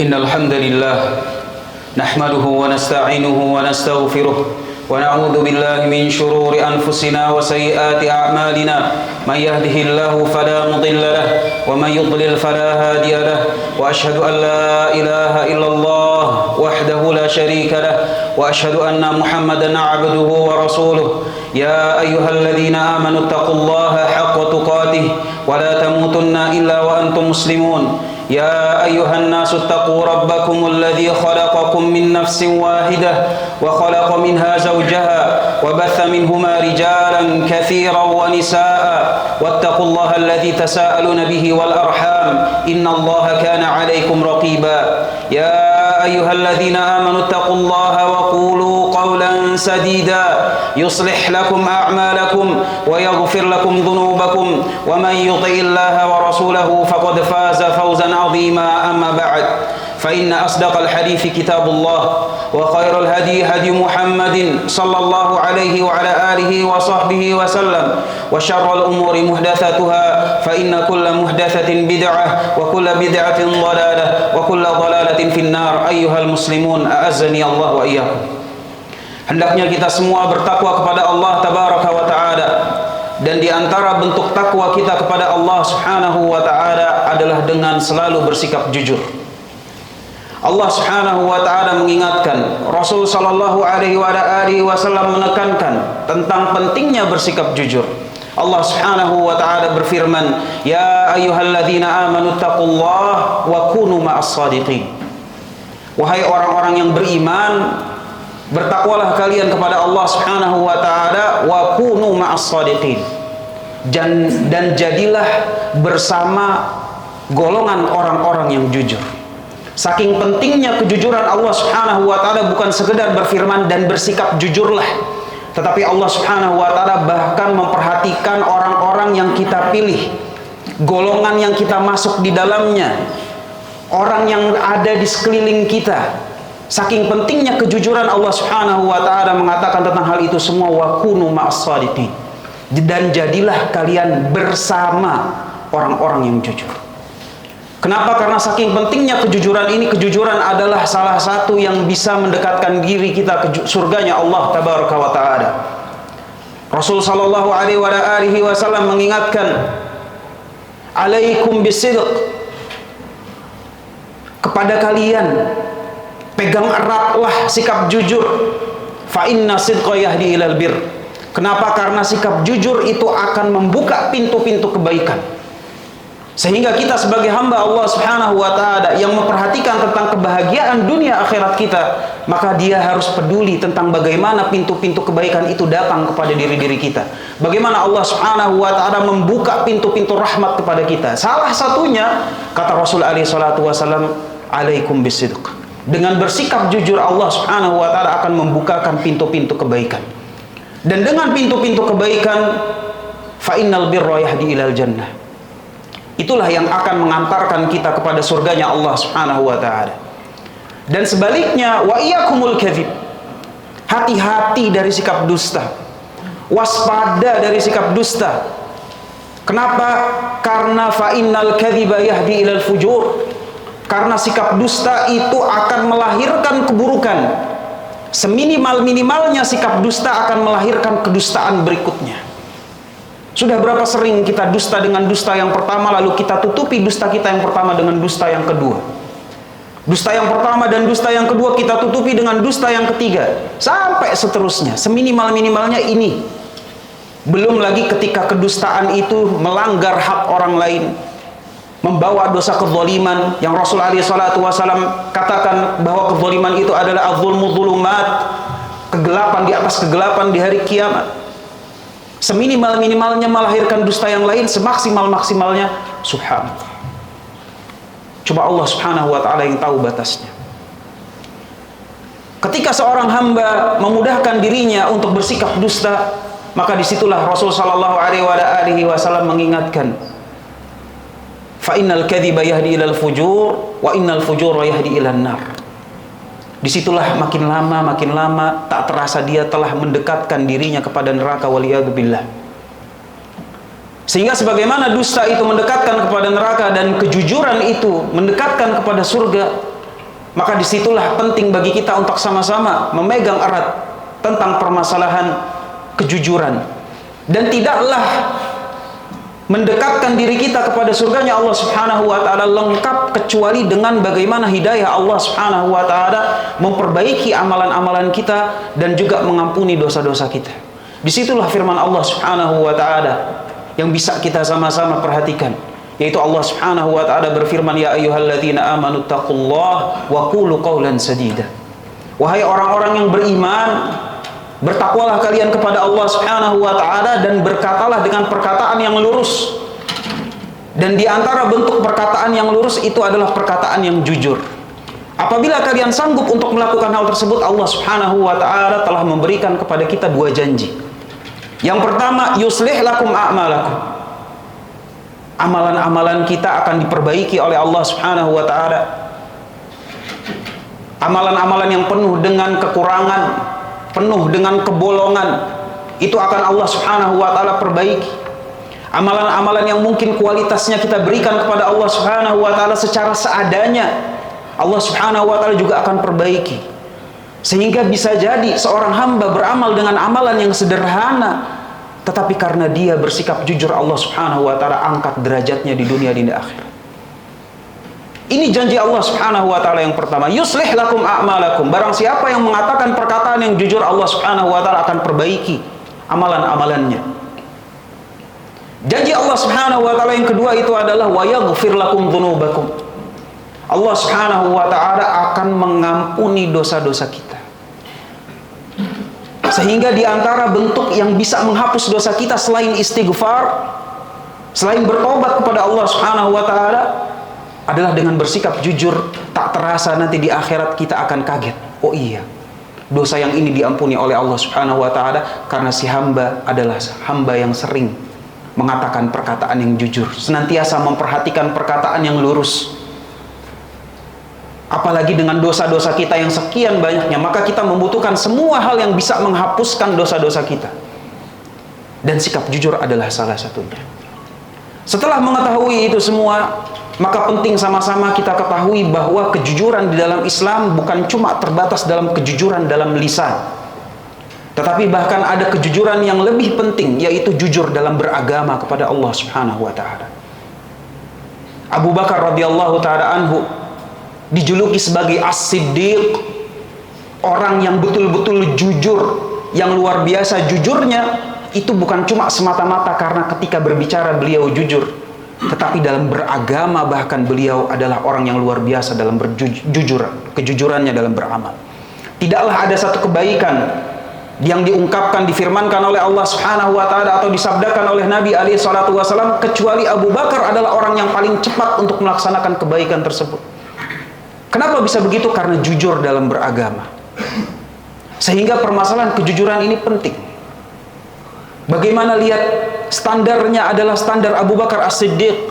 إن الحمد لله نحمده ونستعينه ونستغفره ونعوذ بالله من شرور أنفسنا وسيئات أعمالنا من يهده الله فلا مضل له ومن يضلل فلا هادي له وأشهد أن لا إله إلا الله وحده لا شريك له وأشهد أن محمدا عبده ورسوله يا أيها الذين آمنوا اتقوا الله حق تقاته ولا تموتن إلا وأنتم مسلمون يا أيها الناس اتقوا ربكم الذي خلقكم من نفس واحدة وخلق منها زوجها وبث منهما رجالا كثيرا ونساء واتقوا الله الذي تساءلون به والأرحام إن الله كان عليكم رقيبا يا أيها الذين آمنوا اتقوا الله وقولوا قولا سديدا يصلح لكم أعمالكم ويغفر لكم ذنوبكم ومن يطع الله ورسوله فقد فاز فوزا عظيما أما بعد فإن أصدق الحديث كتاب الله وخير الهدي هدي محمد صلى الله عليه وعلى آله وصحبه وسلم وشر الأمور محدثاتها فإن كل محدثة بدعة وكل بدعة ضلالة وكل ضلالة في النار أيها المسلمون أعزني الله وإياكم. Hendaknya kita semua bertakwa kepada Allah Tabaraka wa Ta'ala, dan di antara bentuk takwa kita kepada Allah Subhanahu wa Ta'ala adalah dengan selalu bersikap jujur. Allah Subhanahu wa Ta'ala mengingatkan, Rasul sallallahu alaihi wasallam menekankan tentang pentingnya bersikap jujur. Allah Subhanahu wa Ta'ala berfirman, "Ya ayyuhalladzina amanu taqullaha wa kunu ma'as shadiqin." Wahai orang-orang yang beriman, bertakwalah kalian kepada Allah Subhanahu wa Ta'ala wa kunu ma'as shadiqin. Dan jadilah bersama golongan orang-orang yang jujur. Saking pentingnya kejujuran Allah Subhanahu wa Ta'ala, bukan sekedar berfirman dan bersikap jujurlah, tetapi Allah Subhanahu wa Ta'ala bahkan memperhatikan orang-orang yang kita pilih, golongan yang kita masuk di dalamnya, orang yang ada di sekeliling kita. Saking pentingnya kejujuran, Allah Subhanahu wa Ta'ala mengatakan tentang hal itu semua, wa kunu ma'as shadiqin, dan jadilah kalian bersama orang-orang yang jujur. Kenapa? Karena saking pentingnya kejujuran ini. Kejujuran adalah salah satu yang bisa mendekatkan diri kita ke surganya Allah Tabaraka wa Ta'ala. Rasul sallallahu alaihi wasallam mengingatkan, alaikum bisidq, kepada kalian pegang eratlah sikap jujur. Fa inna sidqa yahdi ilal bir. Kenapa? Karena sikap jujur itu akan membuka pintu-pintu kebaikan. Sehingga kita sebagai hamba Allah Subhanahu wa Ta'ala yang memperhatikan tentang kebahagiaan dunia akhirat kita, maka dia harus peduli tentang bagaimana pintu-pintu kebaikan itu datang kepada diri-diri kita. Bagaimana Allah Subhanahu wa Ta'ala membuka pintu-pintu rahmat kepada kita. Salah satunya, kata Rasul alaihi salatu wasallam, alaikum bisidq. Dengan bersikap jujur, Allah Subhanahu wa Ta'ala akan membukakan pintu-pintu kebaikan. Dan dengan pintu-pintu kebaikan, fa innal birra yahdi ilal jannah. Itulah yang akan mengantarkan kita kepada surganya Allah Subhanahu wa Ta'ala. Dan sebaliknya, wa iyyakumul kadzib. Hati-hati dari sikap dusta. Waspada dari sikap dusta. Kenapa? Karena fa innal kadziba yahdi ilal fujur. Karena sikap dusta itu akan melahirkan keburukan. Seminimal-minimalnya sikap dusta akan melahirkan kedustaan berikutnya. Sudah berapa sering kita dusta dengan dusta yang pertama, lalu kita tutupi dusta kita yang pertama dengan dusta yang kedua. Dusta yang pertama dan dusta yang kedua kita tutupi dengan dusta yang ketiga. Sampai seterusnya. Seminimal-minimalnya ini. Belum lagi ketika kedustaan itu melanggar hak orang lain, membawa dosa kezaliman, yang Rasul alaihi salatu wasallam katakan bahwa kezaliman itu adalah az-zulmu dzulumat, kegelapan di atas kegelapan di hari kiamat. Seminimal-minimalnya melahirkan dusta yang lain, semaksimal-maksimalnya subhanallah. Coba Allah Subhanahu wa Ta'ala yang tahu batasnya. Ketika seorang hamba memudahkan dirinya untuk bersikap dusta, maka disitulah Rasul sallallahu alaihi wasallam mengingatkan, fa innal kadziba yahdi ilal fujur wa innal fujura yahdi ilan nar. Disitulah makin lama tak terasa dia telah mendekatkan dirinya kepada neraka, waliyadzubillah. Sehingga sebagaimana dusta itu mendekatkan kepada neraka dan kejujuran itu mendekatkan kepada surga, Maka disitulah penting bagi kita untuk sama-sama memegang erat tentang permasalahan kejujuran. Dan tidaklah mendekatkan diri kita kepada surganya Allah Subhanahu wa ta'ala lengkap kecuali dengan bagaimana hidayah Allah Subhanahu wa ta'ala memperbaiki amalan-amalan kita dan juga mengampuni dosa-dosa kita. Disitulah firman Allah Subhanahu wa ta'ala yang bisa kita sama-sama perhatikan, yaitu Allah Subhanahu wa ta'ala berfirman, ya ayyuhalladzina amanu taqullaha wa qulu qawlan sadida. Wahai orang-orang yang beriman, bertakwalah kalian kepada Allah Subhanahu wa ta'ala dan berkatalah dengan perkataan yang lurus. Dan di antara bentuk perkataan yang lurus itu adalah perkataan yang jujur. Apabila kalian sanggup untuk melakukan hal tersebut, Allah Subhanahu wa ta'ala telah memberikan kepada kita dua janji. Yang pertama, yuslih lakum a'malakum. Amalan-amalan kita akan diperbaiki oleh Allah Subhanahu wa ta'ala. Amalan-amalan yang penuh dengan kekurangan, penuh dengan kebolongan, itu akan Allah Subhanahu wa ta'ala perbaiki. Amalan-amalan yang mungkin kualitasnya kita berikan kepada Allah Subhanahu wa ta'ala secara seadanya, Allah Subhanahu wa ta'ala juga akan perbaiki. Sehingga bisa jadi seorang hamba beramal dengan amalan yang sederhana, tetapi karena dia bersikap jujur, Allah Subhanahu wa ta'ala angkat derajatnya di dunia dan di akhirat. Ini janji Allah Subhanahu wa ta'ala yang pertama, yuslih lakum a'malakum. Barang siapa yang mengatakan perkataan yang jujur, Allah Subhanahu wa ta'ala akan perbaiki amalan-amalannya. Janji Allah Subhanahu wa ta'ala yang kedua itu adalah wa yaghfir lakum dzunubakum. Allah Subhanahu wa ta'ala akan mengampuni dosa-dosa kita. Sehingga di antara bentuk yang bisa menghapus dosa kita selain istighfar, selain bertobat kepada Allah Subhanahu wa ta'ala, adalah dengan bersikap jujur. Tak terasa nanti di akhirat kita akan kaget, oh iya, dosa yang ini diampuni oleh Allah Subhanahu wa ta'ala karena si hamba adalah hamba yang sering mengatakan perkataan yang jujur, senantiasa memperhatikan perkataan yang lurus. Apalagi dengan dosa-dosa kita yang sekian banyaknya, maka kita membutuhkan semua hal yang bisa menghapuskan dosa-dosa kita. Dan sikap jujur adalah salah satunya. Setelah mengetahui itu semua, maka penting sama-sama kita ketahui bahwa kejujuran di dalam Islam bukan cuma terbatas dalam kejujuran dalam lisan, tetapi bahkan ada kejujuran yang lebih penting, yaitu jujur dalam beragama kepada Allah Subhanahu wa ta'ala. Abu Bakar radhiyallahu ta'ala anhu dijuluki sebagai As-Siddiq, orang yang betul-betul jujur, yang luar biasa jujurnya. Itu bukan cuma semata-mata karena ketika berbicara beliau jujur, tetapi dalam beragama bahkan beliau adalah orang yang luar biasa dalam kejujurannya dalam beramal. Tidaklah ada satu kebaikan yang diungkapkan, difirmankan oleh Allah Subhanahu wa ta'ala atau disabdakan oleh Nabi alaihi salatu wasallam, kecuali Abu Bakar adalah orang yang paling cepat untuk melaksanakan kebaikan tersebut. Kenapa bisa begitu? Karena jujur dalam beragama. Sehingga permasalahan kejujuran ini penting. Bagaimana lihat standarnya adalah standar Abu Bakar As-Siddiq.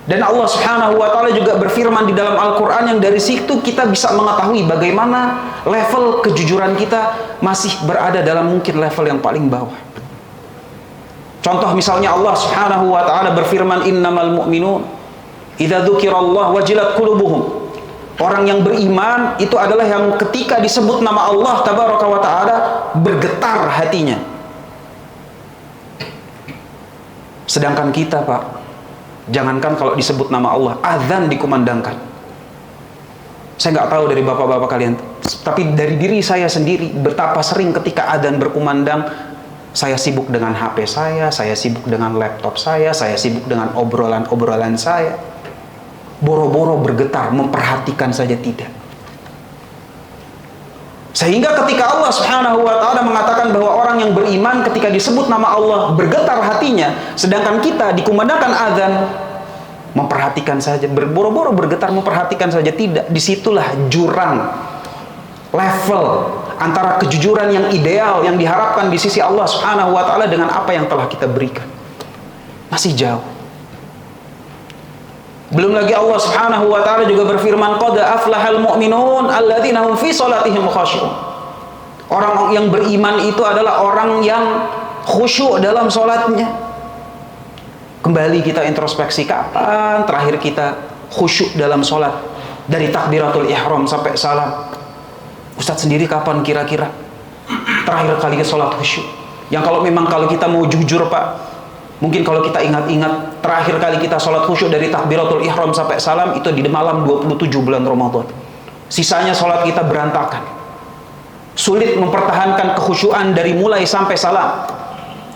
Dan Allah Subhanahu wa ta'ala juga berfirman di dalam Al-Quran yang dari situ kita bisa mengetahui bagaimana level kejujuran kita masih berada dalam mungkin level yang paling bawah. Contoh misalnya Allah Subhanahu wa ta'ala berfirman, innamal mu'minun idza dzukirallah wajilat qulubuhum. Orang yang beriman itu adalah yang ketika disebut nama Allah tabaraka wa ta'ala bergetar hatinya. Sedangkan kita, Pak, jangankan kalau disebut nama Allah, azan dikumandangkan. Saya nggak tahu dari bapak-bapak kalian, tapi dari diri saya sendiri, betapa sering ketika azan berkumandang, saya sibuk dengan HP saya sibuk dengan laptop saya sibuk dengan obrolan-obrolan saya. Boro-boro bergetar, memperhatikan saja tidak. Sehingga ketika Allah Subhanahu wa ta'ala mengatakan bahwa orang yang beriman ketika disebut nama Allah bergetar hatinya, sedangkan kita dikumandangkan azan memperhatikan saja, berboro-boro bergetar memperhatikan saja tidak. Disitulah jurang level antara kejujuran yang ideal yang diharapkan di sisi Allah Subhanahu wa ta'ala dengan apa yang telah kita berikan. Masih jauh. Belum lagi Allah Subhanahu wa ta'ala juga berfirman, qad aflahal mu'minun alladzina hum fi salatihim khashi'un. Orang yang beriman itu adalah orang yang khusyuk dalam salatnya. Kembali kita introspeksi, kapan terakhir kita khusyuk dalam salat? Dari takbiratul ihram sampai salam. Ustadz sendiri kapan kira-kira terakhir kali sholat khusyuk? Yang kalau kita mau jujur Pak, mungkin kalau kita ingat-ingat terakhir kali kita sholat khusyuk dari takbiratul ihram sampai salam itu di malam 27 bulan Ramadan. Sisanya sholat kita berantakan. Sulit mempertahankan kekhusyuan dari mulai sampai salam.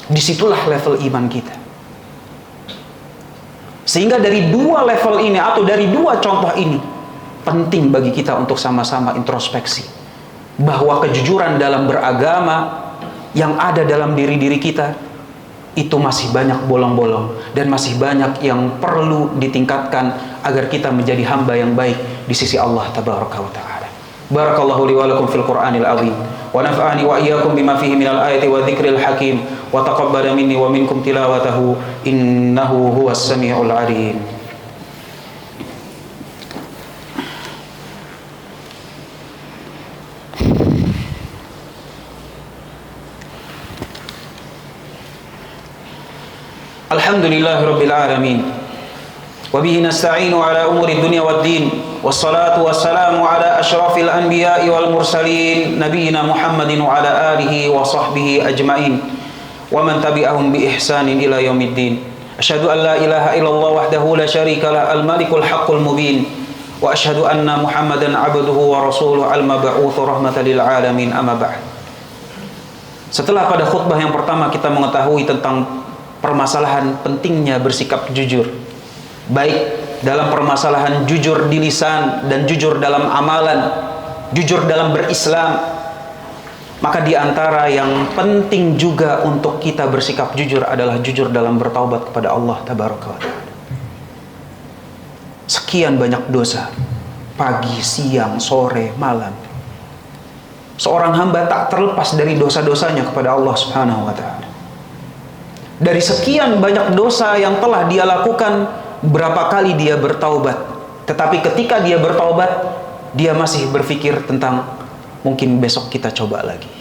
Disitulah level iman kita. Sehingga dari dua level ini atau dari dua contoh ini penting bagi kita untuk sama-sama introspeksi bahwa kejujuran dalam beragama yang ada dalam diri-diri kita itu masih banyak bolong-bolong dan masih banyak yang perlu ditingkatkan agar kita menjadi hamba yang baik di sisi Allah tabaraka wa ta'ala. Barakallahu li wa lakum fil Qur'anil azim wa nafa'ani wa iyyakum bima fihi minal ayati wa dzikril hakim wa taqabbala minni wa minkum tilawatahu innahu huwas samiul alim. Alhamdulillahi rabbil alamin wa bihi nasta'inu ala umuri dunya waddin wassalatu wassalamu ala asyrafil anbiya'i wal mursalin nabiyyina Muhammadin wa ala alihi wa sahbihi ajma'in wa man tabi'ahum bi ihsanin ila yaumiddin. Asyhadu an la ilaha illallah wahdahu la syarika lah al-malikul haqqul mubin wa asyhadu anna Muhammadan 'abduhu wa rasuluhu al-mab'utsu rahmatan lil alamin amma ba'd. Setelah pada khutbah yang pertama kita mengetahui tentang permasalahan pentingnya bersikap jujur, baik dalam permasalahan jujur di lisan dan jujur dalam amalan, jujur dalam berislam, maka di antara yang penting juga untuk kita bersikap jujur adalah jujur dalam bertaubat kepada Allah tabaraka wa ta'ala. Sekian banyak dosa, pagi, siang, sore, malam, seorang hamba tak terlepas dari dosa-dosanya kepada Allah subhanahu wa ta'ala. Dari sekian banyak dosa yang telah dia lakukan, berapa kali dia bertaubat. Tetapi ketika dia bertaubat, dia masih berpikir tentang mungkin besok kita coba lagi.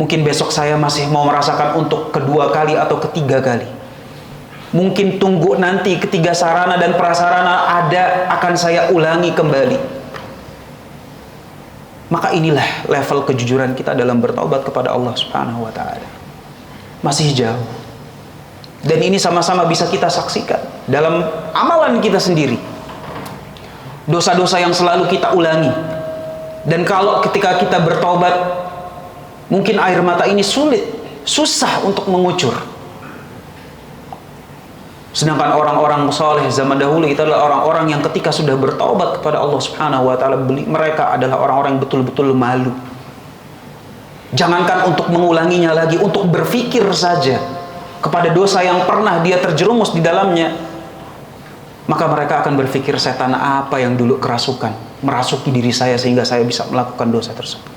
Mungkin besok saya masih mau merasakan untuk kedua kali atau ketiga kali. Mungkin tunggu nanti ketiga sarana dan prasarana ada, akan saya ulangi kembali. Maka inilah level kejujuran kita dalam bertaubat kepada Allah subhanahu wa ta'ala. Masih jauh. Dan ini sama-sama bisa kita saksikan dalam amalan kita sendiri. Dosa-dosa yang selalu kita ulangi. Dan kalau ketika kita bertaubat, mungkin air mata ini susah untuk mengucur. Sedangkan orang-orang saleh zaman dahulu itu adalah orang-orang yang ketika sudah bertaubat kepada Allah subhanahu wa ta'ala, mereka adalah orang-orang yang betul-betul malu. Jangankan untuk mengulanginya lagi, untuk berpikir saja kepada dosa yang pernah dia terjerumus di dalamnya, maka mereka akan berpikir, setan apa yang dulu kerasukan, merasuki diri saya sehingga saya bisa melakukan dosa tersebut.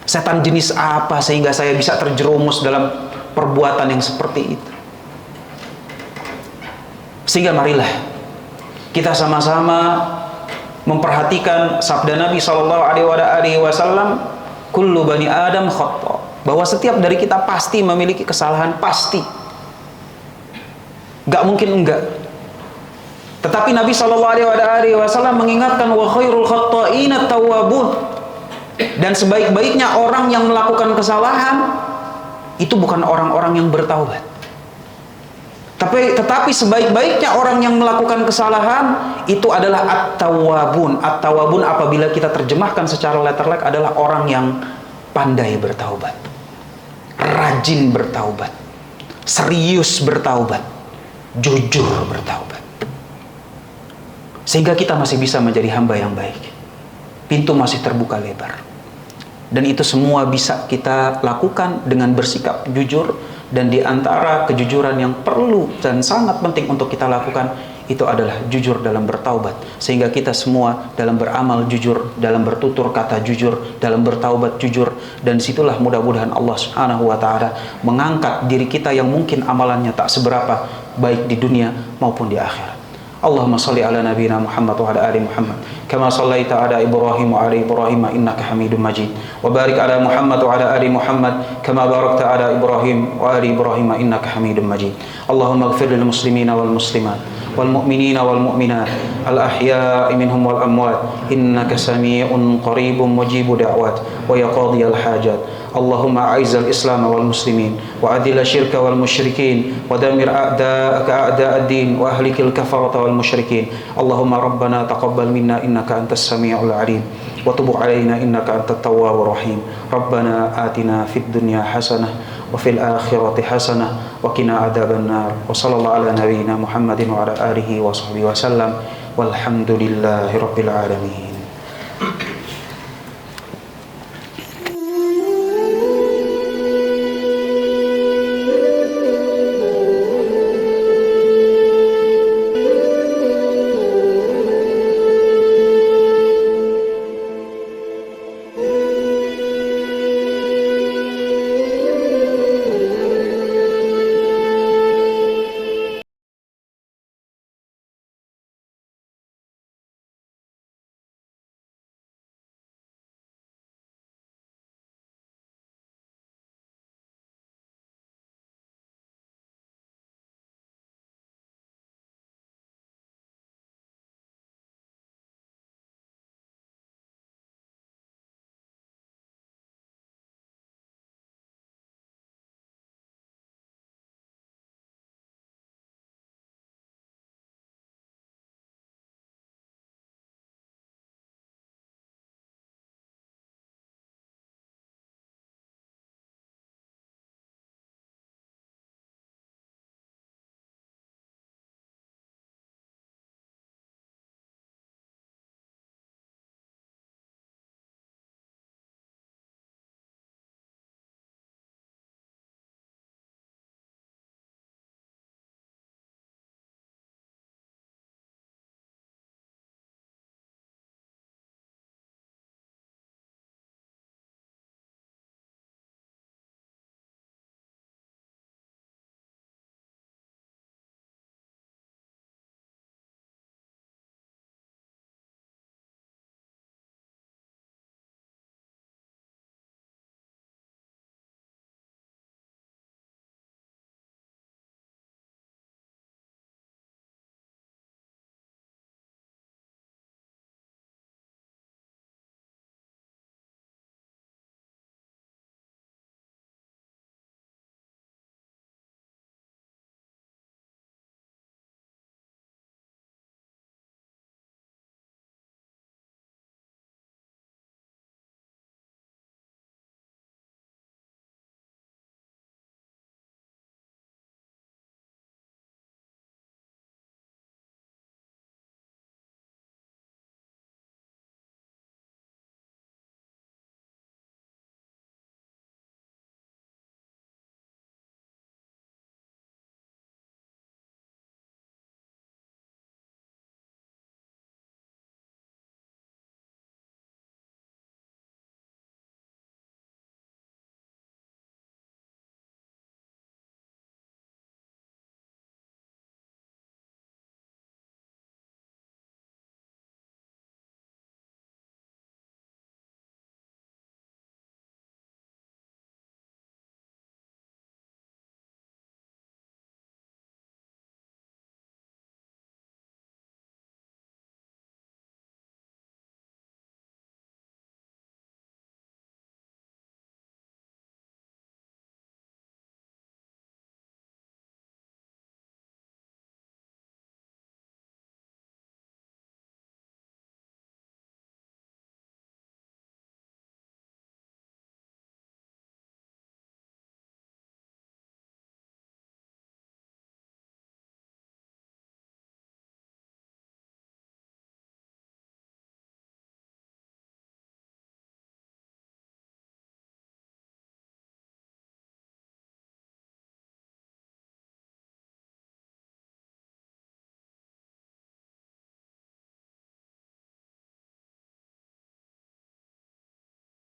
Setan jenis apa sehingga saya bisa terjerumus dalam perbuatan yang seperti itu. Sehingga marilah kita sama-sama memperhatikan sabda Nabi SAW, kullu bani Adam khata, bahwa setiap dari kita pasti memiliki kesalahan, pasti. Gak mungkin enggak. Tetapi Nabi SAW mengingatkan, wa khairul khatta'ina tawwabun, dan sebaik-baiknya orang yang melakukan kesalahan itu bukan orang-orang yang bertaubat. Tetapi sebaik-baiknya orang yang melakukan kesalahan itu adalah at-tawwabun. At-tawwabun apabila kita terjemahkan secara letterlek adalah orang yang pandai bertaubat, rajin bertaubat, serius bertaubat, jujur bertaubat. Sehingga kita masih bisa menjadi hamba yang baik. Pintu masih terbuka lebar. Dan itu semua bisa kita lakukan dengan bersikap jujur. Dan di antara kejujuran yang perlu dan sangat penting untuk kita lakukan itu adalah jujur dalam bertaubat. Sehingga kita semua dalam beramal jujur, dalam bertutur kata jujur, dalam bertaubat jujur. Dan situlah mudah-mudahan Allah subhanahu wa ta'ala mengangkat diri kita yang mungkin amalannya tak seberapa, baik di dunia maupun di akhirat. Allahumma salli ala nabiyina Muhammad wa ala ali Muhammad kama sallaita ala Ibrahim wa ala Ibrahim innaka Hamidum Majid, wa barik ala Muhammad wa ala ali Muhammad kama barakta ala Ibrahim wa ala Ibrahim innaka Hamidum Majid. Allahumma ighfir lil muslimina wal muslimat والمؤمنين والمؤمنات الأحياء منهم والأموات إنك سميع قريب مجيب دعوات ويا قاضي الحاجات. اللهم أعز الإسلام والمسلمين وأذل الشرك والمشركين ودمر أعداءك أعداء الدين وأهلك الكفرة والمشركين. اللهم ربنا تقبل منا إنك أنت السميع العليم وتب علينا إنك أنت التواب الرحيم. ربنا آتنا في الدنيا حسنة وفي الآخرة حسنة وقنا عذاب النار. وصلى الله على نبينا محمد وعلى آله وصحبه وسلم والحمد لله رب العالمين.